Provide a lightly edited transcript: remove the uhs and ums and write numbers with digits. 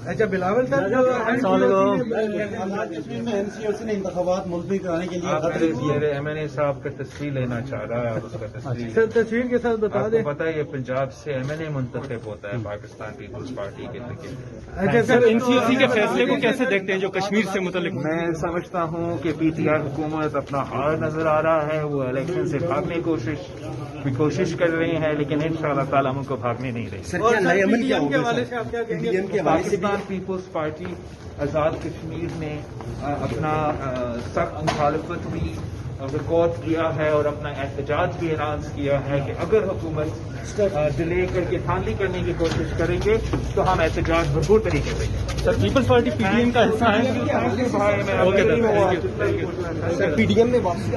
اچھا بلاول صاحب کشمیر میں NCOC نے انتخابات ملتوی کرانے کے لیے میرے MNA صاحب کا تصویر لینا چاہ رہا ہے اور اس کا تصویر سر تصویر کے ساتھ بتا آپ دیں. کو پتا ہے یہ پنجاب سے MNA منتخب ہوتا ہے پاکستان پیپلز پارٹی کے ٹکٹ. اچھا سر NCOC کے فیصلے کو کیسے دیکھتے ہیں جو کشمیر سے متعلق؟ میں سمجھتا ہوں کہ PTR حکومت اپنا ہار نظر آ رہا ہے، وہ الیکشن سے بھاگنے کی کوشش کر رہی ہے، لیکن انشاءاللہ تعالیٰ ہم کو بھاگنے نہیں رہی. پاکستان پیپلز پارٹی آزاد کشمیر نے اپنا سخت مخالفت بھی ریکارڈ کیا ہے اور اپنا احتجاج بھی اعلان کیا ہے کہ اگر حکومت ڈیلے کر کے دھاندلی کرنے کی کوشش کریں گے تو ہم احتجاج بھرپور طریقے سے کریں گے. سر پیپلز پارٹی PDM کا حصہ ہے. بھائی میں اوکے سر، PDM میں واپسی